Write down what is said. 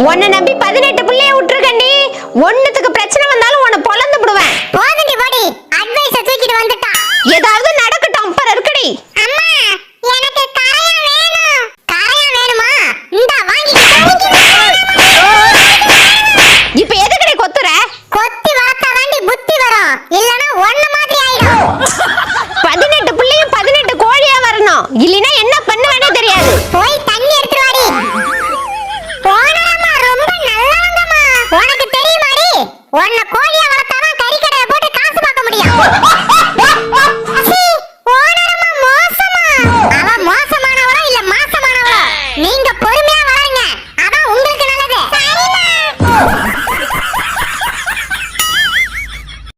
உன்னை நம்பி 18 பிள்ளைய விட்டுருக்கண்டி. ஒண்ணுத்துக்கு பிரச்சனை வந்தாலும் உன்னை பொளந்து விடுவேன். போதண்டி போடி, அட்வைஸ் தூக்கிட்டு வந்துட்டா. ஏதாவது நடக்கட்டும், அப்புறம் இருக்குடி. அம்மா, எனக்கு கரையான் வேணும். கரையான் வேணுமா? இந்தா வாங்கி. இப்ப எதுக்குடி கொத்துற? கொத்தி வளர்த்தாதாண்டி புத்தி வரும். இல்லனா ஒண்ணு மாதிரி ஆயிடும். 18 பிள்ளையும் 18 கோழியா வரணும். இல்லனா என்ன பண்ணுவேனே தெரியாது. போய் தண்ணி எடுத்து வாடி. போனம்மா ரொம்ப நல்லவங்கம்மா. உனக்கு தெரியுமாடி? உன்னை கோழியா வளர்த்தாதான் கறி கடையை போட்டு காசு பார்க்க முடியும்.